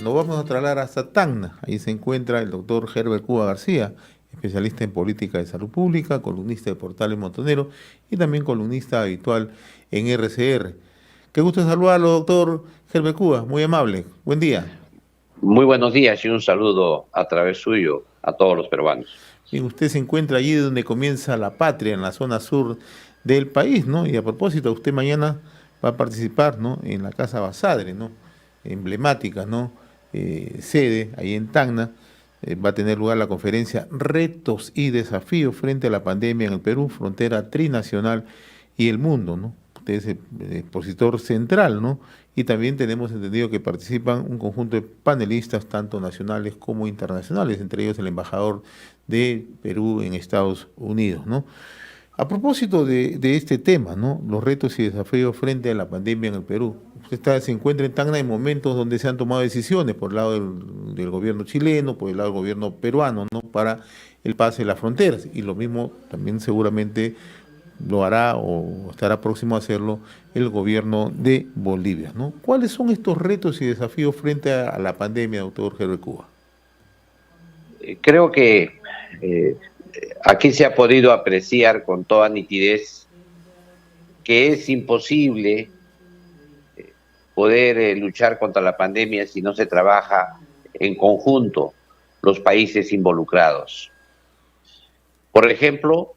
nos vamos a trasladar hasta Tacna. Ahí se encuentra el doctor Herbert Cuba García, especialista en política de salud pública, columnista de Portales Montonero y también columnista habitual en RCR. Qué gusto saludarlo, doctor Herbert Cuba, muy amable. Buen día. Muy buenos días y un saludo a través suyo a todos los peruanos. Bien, usted se encuentra allí donde comienza la patria, en la zona sur del país, ¿no? Y a propósito, usted mañana va a participar, ¿no? En la Casa Basadre, ¿no? Emblemática, ¿no? Sede, ahí en Tacna. Va a tener lugar la conferencia Retos y Desafíos frente a la pandemia en el Perú, frontera trinacional y el mundo, ¿no? Usted es el expositor central, ¿no? Y también tenemos entendido que participan un conjunto de panelistas, tanto nacionales como internacionales, entre ellos el embajador de Perú en Estados Unidos, ¿no? A propósito de este tema, ¿no? Los retos y desafíos frente a la pandemia en el Perú. Se encuentra en Tacna en momentos donde se han tomado decisiones por el lado del gobierno chileno, por el lado del gobierno peruano, ¿no? Para el pase de las fronteras. Y lo mismo también seguramente lo hará o estará próximo a hacerlo el gobierno de Bolivia, ¿no? ¿Cuáles son estos retos y desafíos frente a la pandemia, doctor Herbert Cuba? Creo que aquí se ha podido apreciar con toda nitidez que es imposible poder luchar contra la pandemia si no se trabaja en conjunto los países involucrados. Por ejemplo,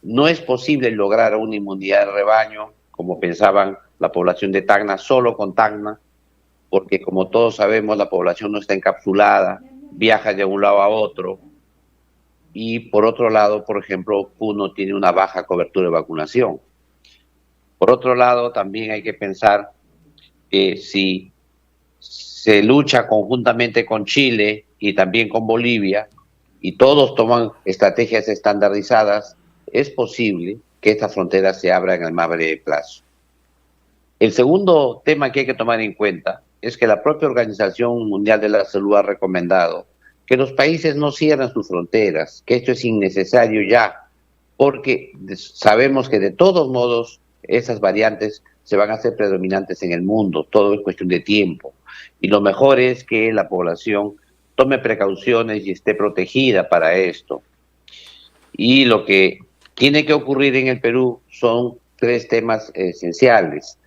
no es posible lograr una inmunidad de rebaño, como pensaban la población de Tacna, solo con Tacna, porque como todos sabemos, la población no está encapsulada, viaja de un lado a otro, y por otro lado, por ejemplo, Puno tiene una baja cobertura de vacunación. Por otro lado, también hay que pensar que si se lucha conjuntamente con Chile y también con Bolivia, y todos toman estrategias estandarizadas, es posible que esta frontera se abra en el más breve plazo. El segundo tema que hay que tomar en cuenta es que la propia Organización Mundial de la Salud ha recomendado que los países no cierren sus fronteras, que esto es innecesario ya, porque sabemos que de todos modos esas variantes se van a hacer predominantes en el mundo, todo es cuestión de tiempo. Y lo mejor es que la población tome precauciones y esté protegida para esto. Y lo que tiene que ocurrir en el Perú son tres temas esenciales.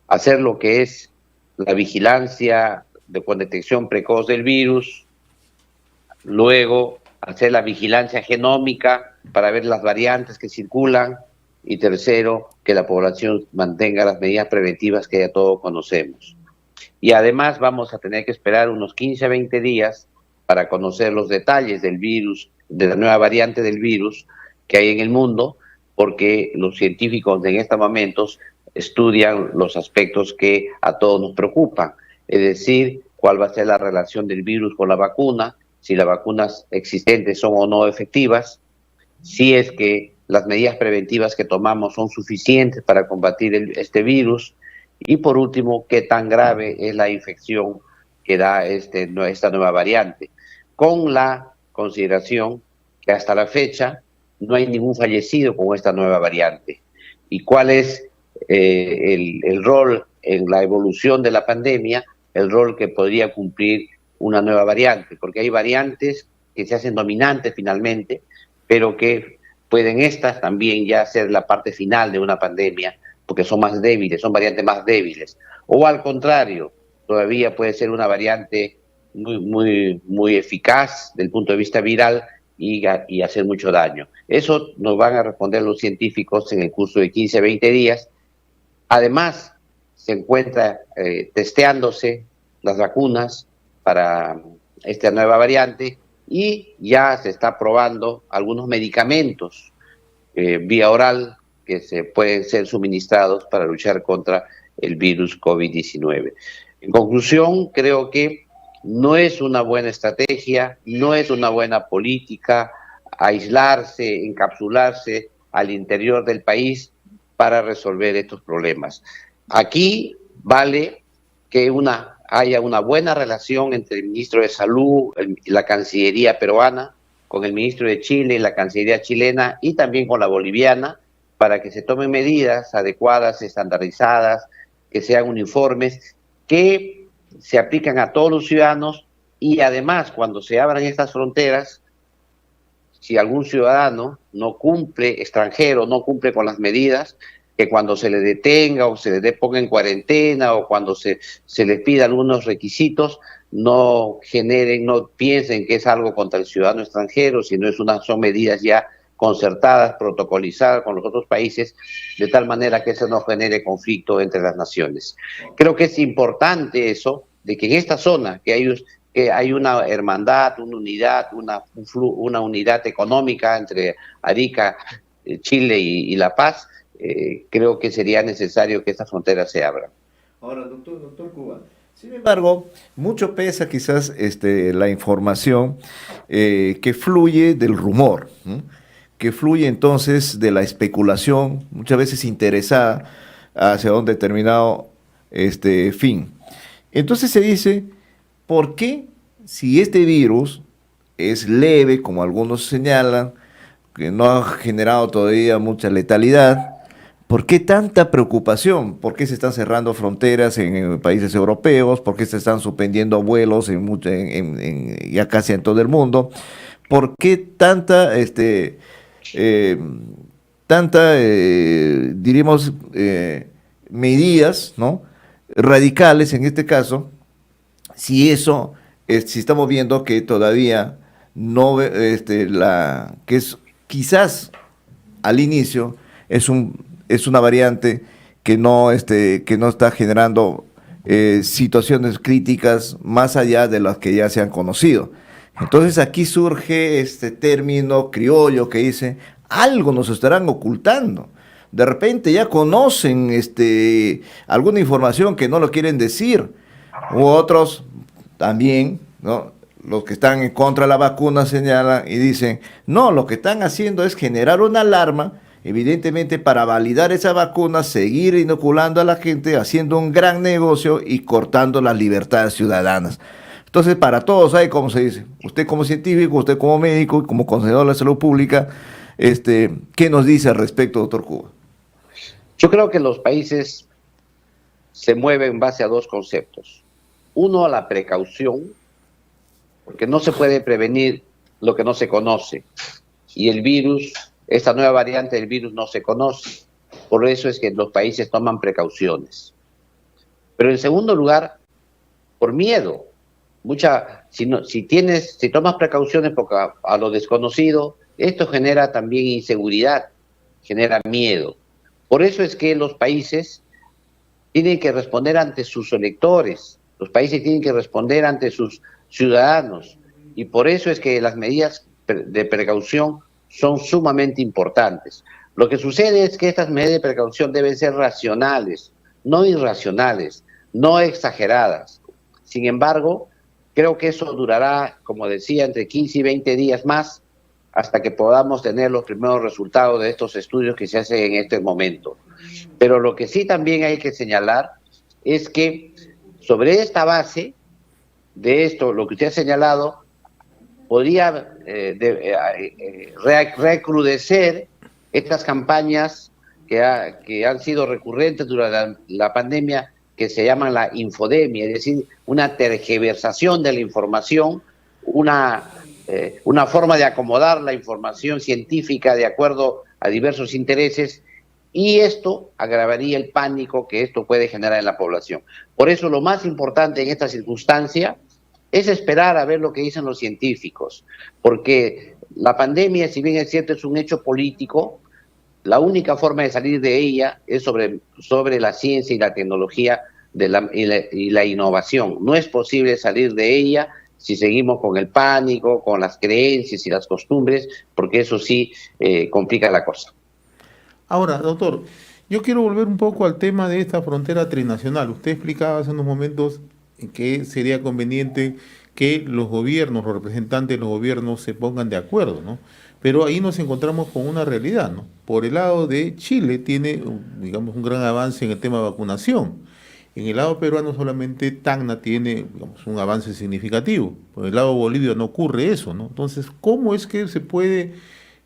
Hacer lo que es la vigilancia con detección precoz del virus, luego hacer la vigilancia genómica para ver las variantes que circulan, y tercero, que la población mantenga las medidas preventivas que ya todos conocemos. Y además vamos a tener que esperar unos 15 a 20 días para conocer los detalles del virus, de la nueva variante del virus que hay en el mundo, porque los científicos en estos momentos estudian los aspectos que a todos nos preocupan, es decir, cuál va a ser la relación del virus con la vacuna, si las vacunas existentes son o no efectivas, si es que las medidas preventivas que tomamos son suficientes para combatir este virus, y por último, qué tan grave es la infección que da esta nueva variante, con la consideración que hasta la fecha no hay ningún fallecido con esta nueva variante. ¿Y cuál es el rol en la evolución de la pandemia, el rol que podría cumplir una nueva variante? Porque hay variantes que se hacen dominantes finalmente, pero que pueden estas también ya ser la parte final de una pandemia, porque son más débiles, son variantes más débiles. O al contrario, todavía puede ser una variante muy eficaz desde el punto de vista viral y hacer mucho daño. Eso nos van a responder los científicos en el curso de 15 a 20 días. Además, se encuentra testeándose las vacunas para esta nueva variante, y ya se está probando algunos medicamentos vía oral que se pueden ser suministrados para luchar contra el virus COVID-19. En conclusión, creo que no es una buena estrategia, no es una buena política aislarse, encapsularse al interior del país para resolver estos problemas. Aquí vale que haya una buena relación entre el ministro de Salud y la Cancillería peruana, con el ministro de Chile y la Cancillería chilena, y también con la boliviana, para que se tomen medidas adecuadas, estandarizadas, que sean uniformes, que se aplican a todos los ciudadanos y además cuando se abran estas fronteras, si algún ciudadano no cumple, extranjero, no cumple con las medidas, que cuando se le detenga o se le ponga en cuarentena o cuando se les pida algunos requisitos, no generen, no piensen que es algo contra el ciudadano extranjero, sino son medidas ya concertadas, protocolizadas con los otros países, de tal manera que eso no genere conflicto entre las naciones. Creo que es importante eso, de que en esta zona, que hay una hermandad, una unidad, una unidad económica entre Arica, Chile y La Paz, creo que sería necesario que estas fronteras se abran. Ahora, doctor Cuba, sin embargo, mucho pesa quizás la información que fluye del rumor, ¿no? Que fluye entonces de la especulación, muchas veces interesada hacia un determinado fin. Entonces se dice, ¿por qué si este virus es leve, como algunos señalan, que no ha generado todavía mucha letalidad, ¿por qué tanta preocupación? ¿Por qué se están cerrando fronteras en países europeos? ¿Por qué se están suspendiendo vuelos ya casi en todo el mundo? ¿Por qué diríamos, medidas, ¿no?, radicales en este caso, si estamos viendo que todavía no, que es quizás al inicio es una variante que no está generando situaciones críticas más allá de las que ya se han conocido. Entonces aquí surge este término criollo que dice, algo nos estarán ocultando. De repente ya conocen alguna información que no lo quieren decir, u otros también, ¿no?, los que están en contra de la vacuna señalan y dicen, no, lo que están haciendo es generar una alarma, evidentemente para validar esa vacuna, seguir inoculando a la gente, haciendo un gran negocio y cortando las libertades ciudadanas. Entonces, para todos hay, como se dice, usted como científico, usted como médico y como consejero de la salud pública, ¿qué nos dice al respecto, doctor Cuba? Yo creo que los países se mueven en base a dos conceptos. Uno, a la precaución, porque no se puede prevenir lo que no se conoce. Y el virus, esta nueva variante del virus no se conoce. Por eso es que los países toman precauciones. Pero en segundo lugar, por miedo. Si tomas precauciones porque a lo desconocido, esto genera también inseguridad, genera miedo. Por eso es que los países tienen que responder ante sus electores, los países tienen que responder ante sus ciudadanos, y por eso es que las medidas de precaución son sumamente importantes. Lo que sucede es que estas medidas de precaución deben ser racionales, no irracionales, no exageradas. Sin embargo, creo que eso durará, como decía, entre 15 y 20 días más, hasta que podamos tener los primeros resultados de estos estudios que se hacen en este momento. Pero lo que sí también hay que señalar es que sobre esta base de esto, lo que usted ha señalado, podría recrudecer estas campañas que han sido recurrentes durante la pandemia, que se llaman la infodemia, es decir, una tergiversación de la información, una forma de acomodar la información científica de acuerdo a diversos intereses, y esto agravaría el pánico que esto puede generar en la población. Por eso lo más importante en esta circunstancia es esperar a ver lo que dicen los científicos, porque la pandemia, si bien es cierto, es un hecho político, la única forma de salir de ella es sobre la ciencia y la tecnología y la innovación. No es posible salir de ella si seguimos con el pánico, con las creencias y las costumbres, porque eso sí complica la cosa. Ahora, doctor, yo quiero volver un poco al tema de esta frontera trinacional. Usted explicaba hace unos momentos que sería conveniente que los gobiernos, los representantes de los gobiernos se pongan de acuerdo, ¿no? Pero ahí nos encontramos con una realidad, ¿no? Por el lado de Chile tiene, digamos, un gran avance en el tema de vacunación. En el lado peruano solamente Tacna tiene, digamos, un avance significativo. Por el lado de Bolivia no ocurre eso, ¿no? Entonces, ¿cómo es que se puede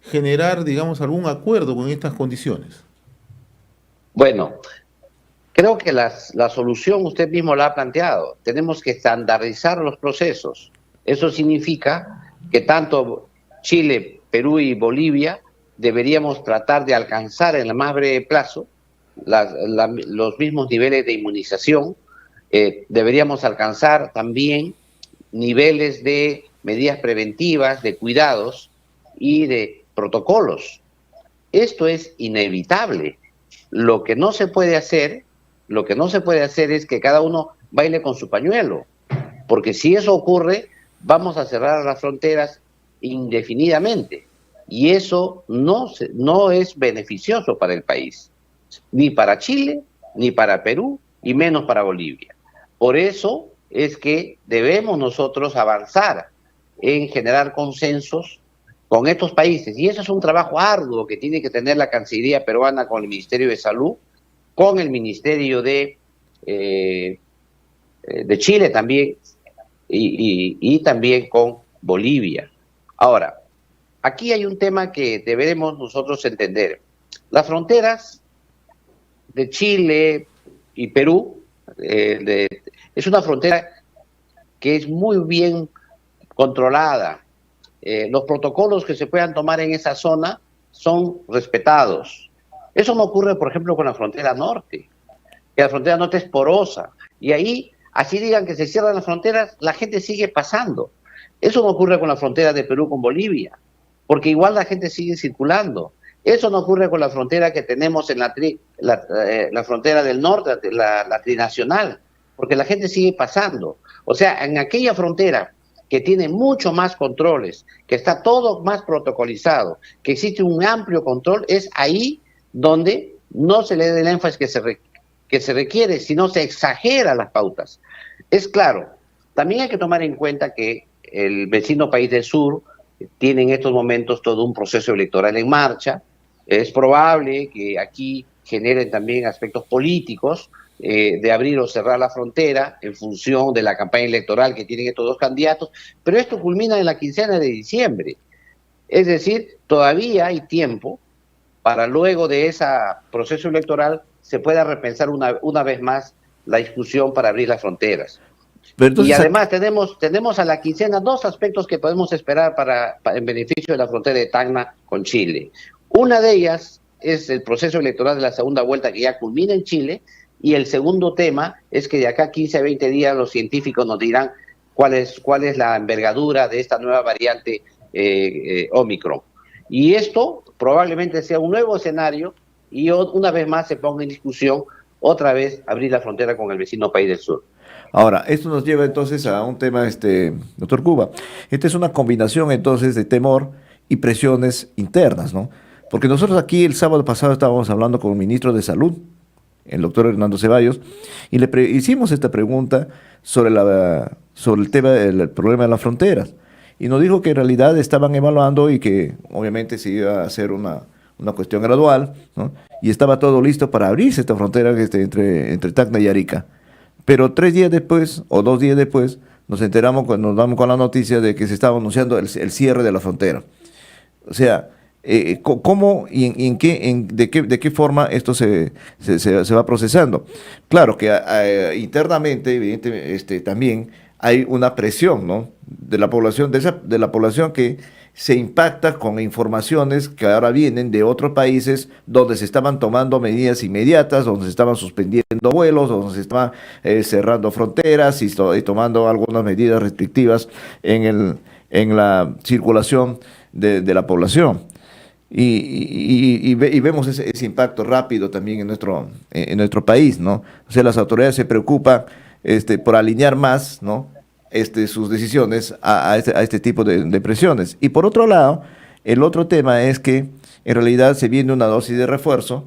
generar, digamos, algún acuerdo con estas condiciones? Bueno, Creo que la solución usted mismo la ha planteado. Tenemos que estandarizar los procesos. Eso significa que tanto Chile, Perú y Bolivia deberíamos tratar de alcanzar en el más breve plazo los mismos niveles de inmunización. Deberíamos alcanzar también niveles de medidas preventivas, de cuidados y de protocolos. Esto es inevitable. Lo que no se puede hacer es que cada uno baile con su pañuelo, porque si eso ocurre, vamos a cerrar las fronteras indefinidamente, y eso no es beneficioso para el país, ni para Chile, ni para Perú, y menos para Bolivia. Por eso es que debemos nosotros avanzar en generar consensos con estos países, y eso es un trabajo arduo que tiene que tener la Cancillería peruana con el Ministerio de Salud, con el Ministerio de Chile también, y también con Bolivia. Ahora, aquí hay un tema que deberemos nosotros entender. Las fronteras de Chile y Perú es una frontera que es muy bien controlada. Los protocolos que se puedan tomar en esa zona son respetados. Eso no ocurre, por ejemplo, con la frontera norte, que la frontera norte es porosa, y ahí, así digan que se cierran las fronteras, la gente sigue pasando. Eso no ocurre con la frontera de Perú con Bolivia, porque igual la gente sigue circulando. Eso no ocurre con la frontera que tenemos en la frontera del norte, la trinacional, porque la gente sigue pasando. O sea, en aquella frontera que tiene mucho más controles, que está todo más protocolizado, que existe un amplio control, es ahí donde no se le da el énfasis que se requiere, sino se exagera las pautas. Es claro, también hay que tomar en cuenta que el vecino país del sur tiene en estos momentos todo un proceso electoral en marcha. Es probable que aquí generen también aspectos políticos de abrir o cerrar la frontera en función de la campaña electoral que tienen estos dos candidatos, pero esto culmina en la quincena de diciembre. Es decir, todavía hay tiempo para luego de ese proceso electoral se pueda repensar una vez más la discusión para abrir las fronteras. Pero entonces, y además tenemos a la quincena dos aspectos que podemos esperar en beneficio de la frontera de Tacna con Chile. Una de ellas es el proceso electoral de la segunda vuelta que ya culmina en Chile, y el segundo tema es que de acá a 15 a 20 días los científicos nos dirán cuál es la envergadura de esta nueva variante Omicron. Y esto probablemente sea un nuevo escenario y una vez más se ponga en discusión otra vez abrir la frontera con el vecino país del sur. Ahora, esto nos lleva entonces a un tema, doctor Cuba. Esta es una combinación entonces de temor y presiones internas, ¿no? Porque nosotros aquí el sábado pasado estábamos hablando con el ministro de Salud, el doctor Hernando Ceballos, y le hicimos esta pregunta sobre el tema del problema de las fronteras. Y nos dijo que en realidad estaban evaluando y que obviamente se iba a hacer una cuestión gradual, ¿no? Y estaba todo listo para abrirse esta frontera entre Tacna y Arica. Pero 3 días después, o 2 días después, nos damos con la noticia de que se estaba anunciando el cierre de la frontera. O sea, ¿cómo y de qué forma esto se va procesando? Claro que internamente, evidentemente, también hay una presión, ¿no?, de la población, de la población que se impacta con informaciones que ahora vienen de otros países donde se estaban tomando medidas inmediatas, donde se estaban suspendiendo vuelos, donde se estaban cerrando fronteras y tomando algunas medidas restrictivas en la circulación de la población. Y vemos ese impacto rápido también en nuestro país, ¿no? O sea, las autoridades se preocupan por alinear más, ¿no?, sus decisiones a este tipo de presiones. Y por otro lado, el otro tema es que en realidad se viene una dosis de refuerzo,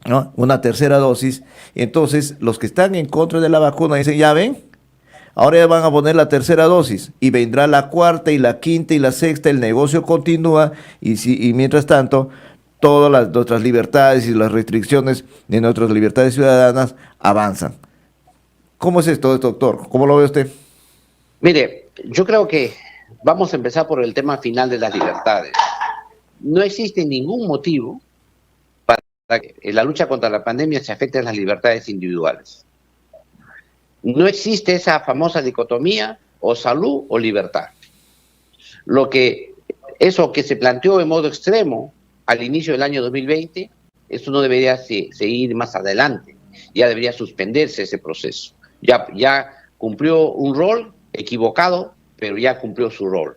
¿no?, una tercera dosis, y entonces los que están en contra de la vacuna dicen, ya ven, ahora ya van a poner la tercera dosis, y vendrá la cuarta, y la quinta, y la sexta, el negocio continúa, y mientras tanto, todas nuestras libertades y las restricciones de nuestras libertades ciudadanas avanzan. ¿Cómo es esto, doctor? ¿Cómo lo ve usted? Mire, yo creo que vamos a empezar por el tema final de las libertades. No existe ningún motivo para en la lucha contra la pandemia se afecten las libertades individuales. No existe esa famosa dicotomía o salud o libertad. Eso que se planteó en modo extremo al inicio del año 2020, eso no debería seguir más adelante. Ya debería suspenderse ese proceso. Ya cumplió un rol equivocado, pero ya cumplió su rol.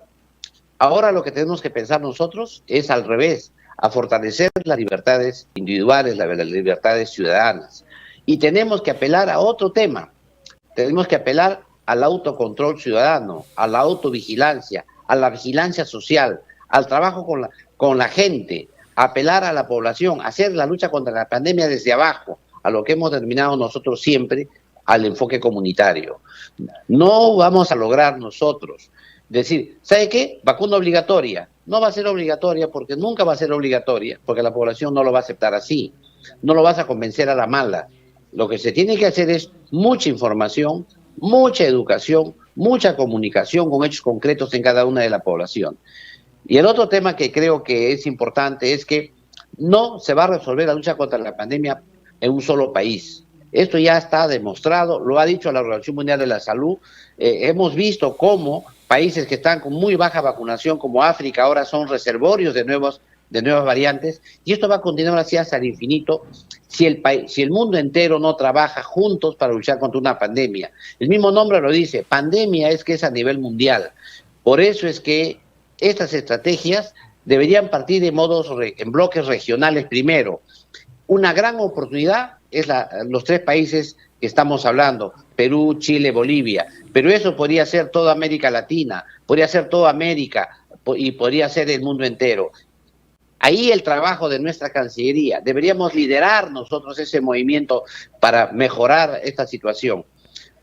Ahora lo que tenemos que pensar nosotros es al revés, a fortalecer las libertades individuales, las libertades ciudadanas. Y tenemos que apelar a otro tema. Tenemos que apelar al autocontrol ciudadano, a la autovigilancia, a la vigilancia social, al trabajo con la gente, apelar a la población, hacer la lucha contra la pandemia desde abajo, a lo que hemos determinado nosotros siempre, al enfoque comunitario. No vamos a lograr nosotros decir, ¿sabe qué? Vacuna obligatoria. No va a ser obligatoria porque nunca va a ser obligatoria, porque la población no lo va a aceptar así. No lo vas a convencer a la mala. Lo que se tiene que hacer es mucha información, mucha educación, mucha comunicación con hechos concretos en cada una de la población. Y el otro tema que creo que es importante es que no se va a resolver la lucha contra la pandemia en un solo país. Esto ya está demostrado, lo ha dicho la Organización Mundial de la Salud. Hemos visto cómo países que están con muy baja vacunación, como África, ahora son reservorios de nuevas variantes, y esto va a continuar así hasta el infinito si el mundo entero no trabaja juntos para luchar contra una pandemia. El mismo nombre lo dice, pandemia es que es a nivel mundial. Por eso es que estas estrategias deberían partir en bloques regionales primero. Una gran oportunidad es los 3 países que estamos hablando, Perú, Chile, Bolivia, pero eso podría ser toda América Latina, podría ser toda América y podría ser el mundo entero. Ahí el trabajo de nuestra Cancillería, deberíamos liderar nosotros ese movimiento para mejorar esta situación.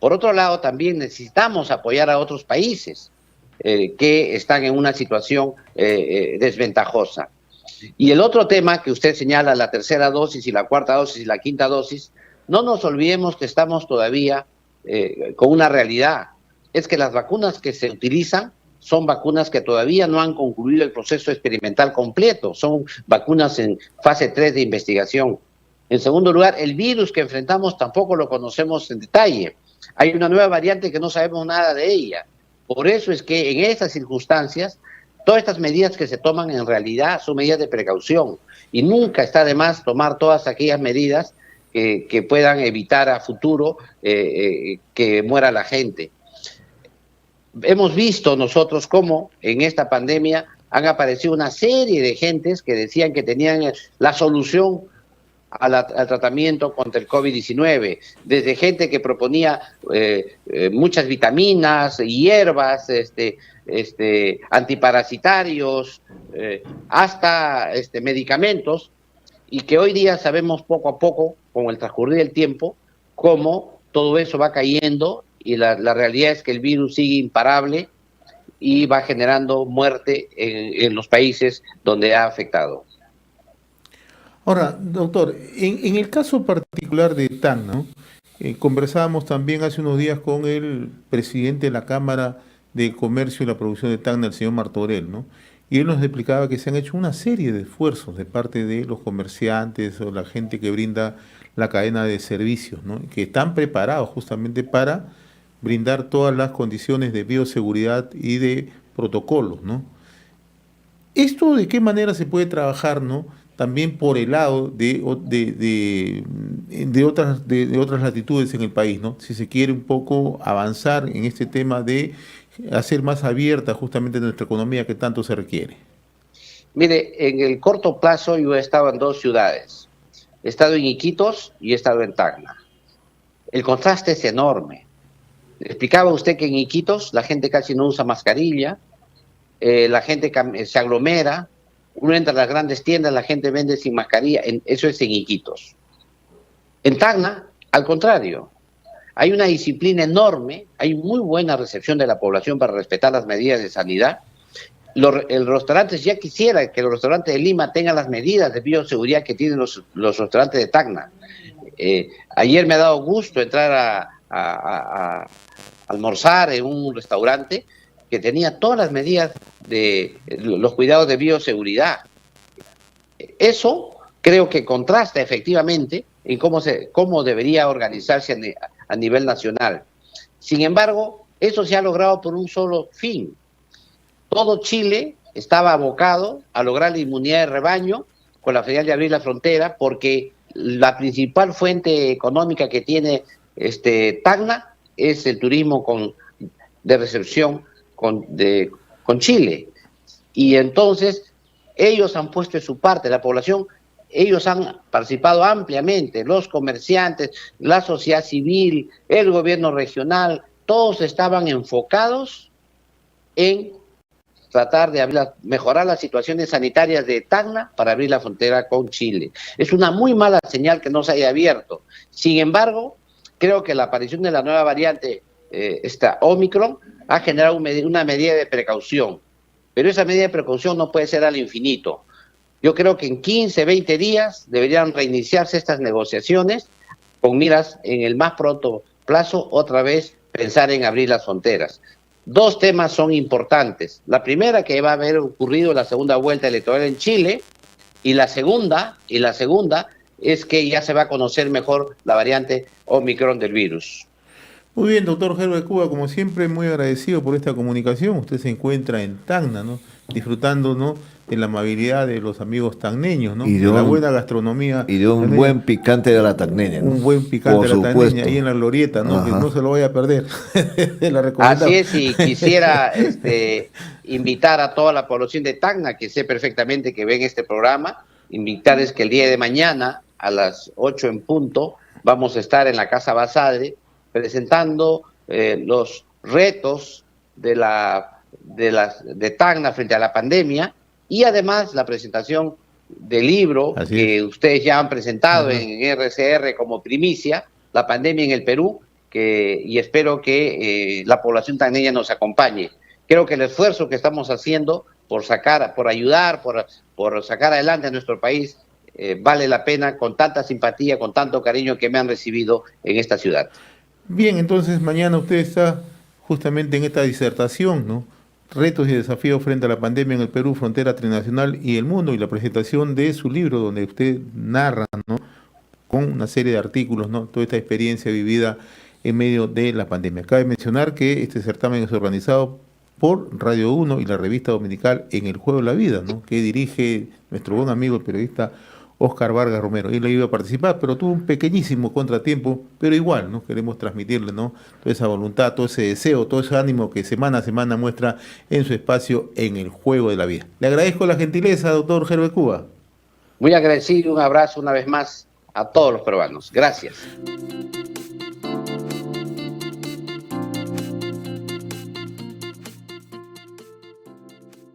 Por otro lado, también necesitamos apoyar a otros países que están en una situación desventajosa. Y el otro tema que usted señala, la tercera dosis y la cuarta dosis y la quinta dosis, no nos olvidemos que estamos todavía con una realidad. Es que las vacunas que se utilizan son vacunas que todavía no han concluido el proceso experimental completo, son vacunas en fase 3 de investigación. En segundo lugar, el virus que enfrentamos tampoco lo conocemos en detalle. Hay una nueva variante que no sabemos nada de ella. Por eso es que en estas circunstancias, todas estas medidas que se toman en realidad son medidas de precaución y nunca está de más tomar todas aquellas medidas que puedan evitar a futuro que muera la gente. Hemos visto nosotros cómo en esta pandemia han aparecido una serie de gentes que decían que tenían la solución al tratamiento contra el COVID-19, desde gente que proponía muchas vitaminas, hierbas, antiparasitarios, hasta medicamentos, y que hoy día sabemos poco a poco, con el transcurrir del tiempo, cómo todo eso va cayendo y la realidad es que el virus sigue imparable y va generando muerte en los países donde ha afectado. Ahora, doctor, en el caso particular de Tacna, ¿no? Conversábamos también hace unos días con el presidente de la Cámara de Comercio y la Producción de Tacna, el señor Martorell, ¿no? Y él nos explicaba que se han hecho una serie de esfuerzos de parte de los comerciantes o la gente que brinda la cadena de servicios, ¿no? Que están preparados justamente para brindar todas las condiciones de bioseguridad y de protocolos, ¿no? ¿Esto de qué manera se puede trabajar, ¿no? También por el lado de otras latitudes en el país, ¿no? Si se quiere un poco avanzar en este tema de hacer más abierta justamente nuestra economía que tanto se requiere. Mire, en el corto plazo yo he estado en 2 ciudades. He estado en Iquitos y he estado en Tacna. El contraste es enorme. Explicaba usted que en Iquitos la gente casi no usa mascarilla, la gente se aglomera, uno entra a las grandes tiendas, la gente vende sin mascarilla, eso es en Iquitos. En Tacna, al contrario, hay una disciplina enorme, hay muy buena recepción de la población para respetar las medidas de sanidad. Los restaurantes, ya quisiera que los restaurantes de Lima tengan las medidas de bioseguridad que tienen los restaurantes de Tacna. Ayer me ha dado gusto entrar a almorzar en un restaurante que tenía todas las medidas de los cuidados de bioseguridad. Eso creo que contrasta efectivamente en cómo debería organizarse a nivel nacional. Sin embargo, eso se ha logrado por un solo fin. Todo Chile estaba abocado a lograr la inmunidad de rebaño con la finalidad de abrir la frontera, porque la principal fuente económica que tiene Tacna es el turismo de recepción con Chile. Y entonces ellos han puesto de su parte, la población, ellos han participado ampliamente, los comerciantes, la sociedad civil, el gobierno regional, todos estaban enfocados en tratar de mejorar las situaciones sanitarias de Tacna para abrir la frontera con Chile. Es una muy mala señal que no se haya abierto. Sin embargo, creo que la aparición de la nueva variante, esta Omicron, ha generado una medida de precaución. Pero esa medida de precaución no puede ser al infinito. Yo creo que en 15, 20 días deberían reiniciarse estas negociaciones con miras en el más pronto plazo, otra vez pensar en abrir las fronteras. Dos temas son importantes. La primera, que va a haber ocurrido la segunda vuelta electoral en Chile, y la segunda es que ya se va a conocer mejor la variante Omicron del virus. Muy bien, doctor Gerber Cuba, como siempre, muy agradecido por esta comunicación. Usted se encuentra en Tacna, ¿no? Disfrutando, ¿no?, de la amabilidad de los amigos tacneños, ¿no? Y de la buena gastronomía. Y de un buen picante de la tacneña, ¿no? Un buen picante de la tacneña ahí en la glorieta, ¿no? Ajá. Que no se lo vaya a perder. Así es, y quisiera invitar a toda la población de Tacna, que sé perfectamente que ven este programa, invitarles que el día de mañana, a las 8 en punto, vamos a estar en la Casa Basadre, presentando los retos de Tacna frente a la pandemia, y además la presentación del libro que ustedes ya han presentado en RCR como primicia, La pandemia en el Perú, y espero que la población tacneña nos acompañe. Creo que el esfuerzo que estamos haciendo por ayudar, por sacar adelante a nuestro país, vale la pena, con tanta simpatía, con tanto cariño que me han recibido en esta ciudad. Bien, entonces mañana usted está justamente en esta disertación, ¿no? Retos y desafíos frente a la pandemia en el Perú, frontera trinacional y el mundo, y la presentación de su libro donde usted narra, ¿no?, con una serie de artículos, ¿no?, toda esta experiencia vivida en medio de la pandemia. Cabe mencionar que este certamen es organizado por Radio 1 y la revista dominical En el Juego de la Vida, ¿no?, que dirige nuestro buen amigo el periodista Oscar Vargas Romero. Él iba a participar, pero tuvo un pequeñísimo contratiempo, pero igual, ¿no?, queremos transmitirle, ¿no?, toda esa voluntad, todo ese deseo, todo ese ánimo que semana a semana muestra en su espacio En el Juego de la Vida. Le agradezco la gentileza, doctor Gerber Cuba. Muy agradecido, un abrazo una vez más a todos los peruanos. Gracias.